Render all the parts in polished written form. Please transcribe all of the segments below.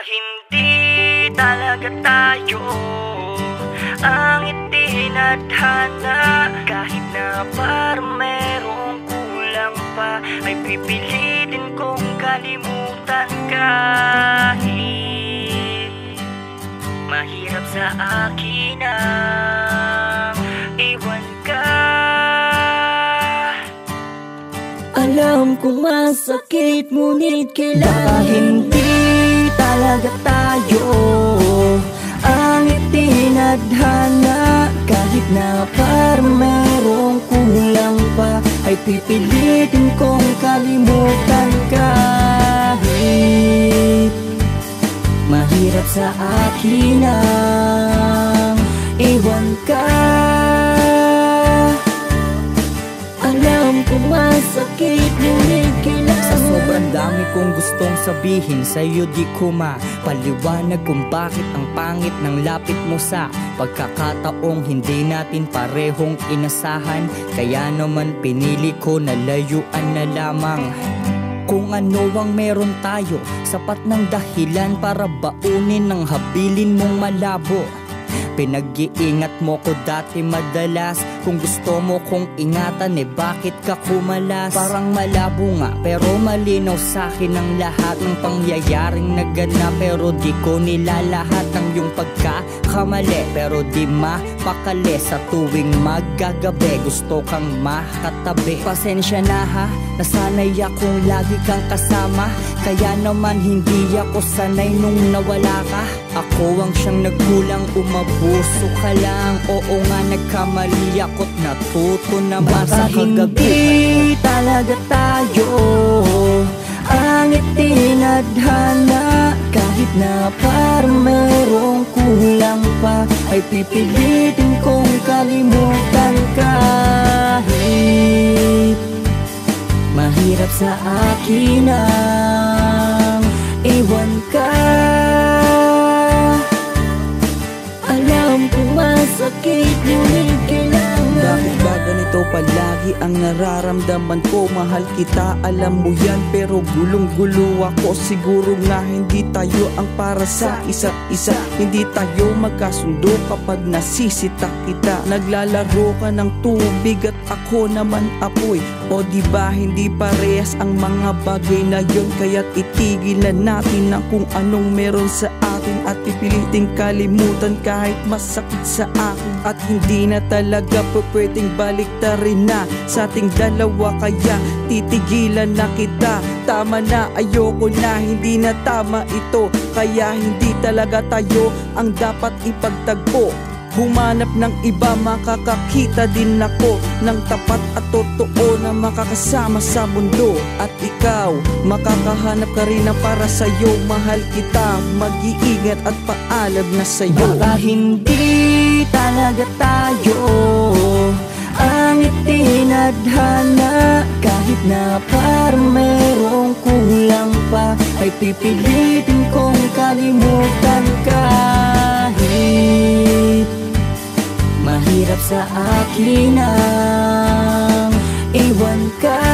hindi talaga tayo ang itinadhana. Kahit na parang merong kulang pa, ay pipilitin kong kalimutan. Kahit mahirap sa akin ang iwan ka. Alam kong masakit, ngunit kailangan hindi talaga tayo ang itinadhana. Kahit na parang merong kulang pa, ay pipilitin kong kalimutan. Kahit mahirap sa akin ang iwan ka. Alam kong masakit, ngunit kailangan. Sa sobrang dami kong gustong sabihin, sa'yo di ko mapaliwanag kung bakit ang pangit ng lapit mo sa pagkakataong hindi natin parehong inasahan. Kaya naman pinili ko na layuan na lamang. Kung ano ang meron tayo, sapat ng dahilan para baunin ng habilin mong malabo. Pinag-iingat mo ko dati madalas. Kung gusto mo kong ingatan, bakit ka kumalas? Parang malabo nga, pero malinaw sa'kin ang lahat ng pangyayaring naganap. Pero di ko nilalahat ang iyong pagkakamali, pero di mapakali sa tuwing maggagabi. Gusto kang makatabi. Pasensya na ha, nasanay akong lagi kang kasama. Kaya naman hindi ako sanay nung nawala ka. Ako ang siyang nagkulang, umabuso ka lang. Oo nga, nagkamali ako't natuto naman sa kagabi. Hindi talaga tayo ang itinadhana. Kahit na parang merong kulang pa, ay pipilitin kong kalimutan. Kahit mahirap sa akin ang iwan ka. Alam kong masakit, ngunit kailangan. Bakit ba ganito palagi ang nararamdaman ko? Mahal kita, alam mo yan, pero gulong-gulo ako. Siguro nga hindi tayo ang para sa isa't isa. Hindi tayo magkasundo kapag nasisita kita. Naglalaro ka ng tubig at ako naman apoy. O diba hindi parehas ang mga bagay na yun? Kaya't itigil na natin ang kung anong meron sa atin at pipiliting kalimutan kahit masakit sa akin. At hindi na talaga pwedeng baliktarin na sa ating dalawa, kaya titigilan na kita. Tama na, ayoko na, hindi na tama ito. Kaya hindi talaga tayo ang dapat ipagtagpo. Humanap ng iba, makakakita din ako ng tapat at totoo na makakasama sa mundo. At ikaw, makakahanap ka rin ng para sa'yo. Mahal kita, mag-iingat at paalam na sa'yo. Baka hindi talaga tayo ang itinadhana. Kahit na parang merong kulang pa, ay pipilitin kong kalimutan. Kahit mahirap sa akin ang iwan ka.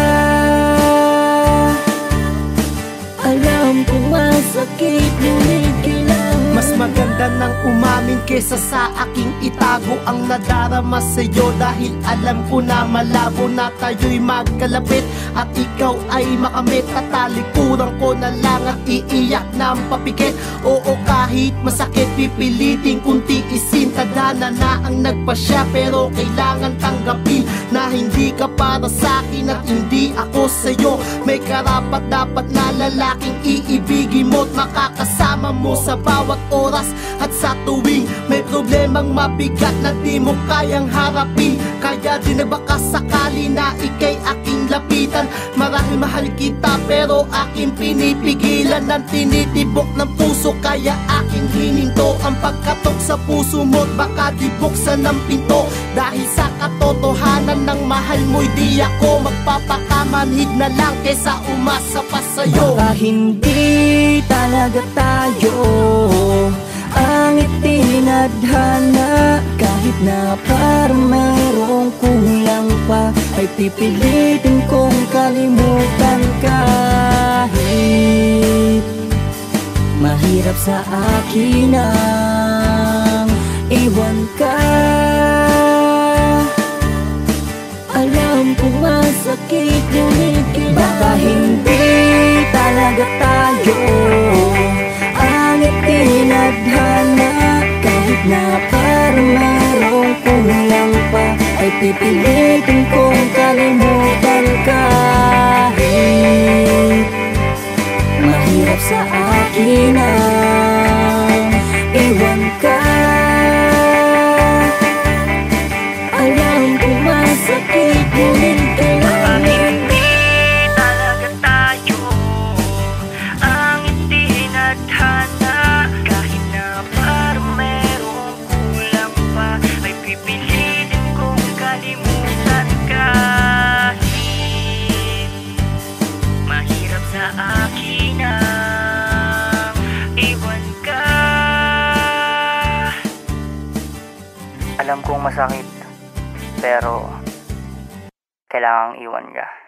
Alam kong masakit, ngunit kailangan. Mas maganda nang umamin kesa sa aking itago ang nadarama sa'yo. Dahil alam ko na malabo na tayo'y magkalapit at ikaw ay makamit. At talikuran ko na lang at iiyak ng papikit. Oo, kahit masakit pipilitin kung tiisin. Tadhana na ang nagpasya, pero kailangan tanggapin na hindi ka para sa'kin at hindi ako sa'yo. May karapat dapat na lalaking iibigin mo at makakasama mo sa bawat oras. At sa tuwing may problemang mabigat na di mo kayang harapin, kaya di na baka sakali na ika'y aking lapitan. Marahil mahal kita, pero aking pinipigilan ng tinitibok ng puso. Kaya aking hininto ang pagkatok sa puso mo, baka di buksan ng pinto. Dahil sa katotohanan ng mahal mo'y di ako magpapakamanhid na lang kesa umasa pa sa'yo. Baka hindi talaga tayo ang itinadhana. Kahit na parang merong kulang pa, ay pipilitin kong kalimutan. Kahit mahirap Mahirap sa akin ang iwan ka. Alam ko masakit, ngunit baka hindi talaga tayo ang itinadhana. Kahit na parang merong kulang pa, ay pipilitin kong kalimutan kahit mahirap sa akin ang iwan ka. Alam ko masakit, ngunit kailangan hindi talaga tayo ang itinadhana. Kahit na parang merong kulang pa, ay pipilitin kong kalimutan kahit mahirap sa akin ang iwan ka. Alam kong masakit, pero kailangang iwan ka.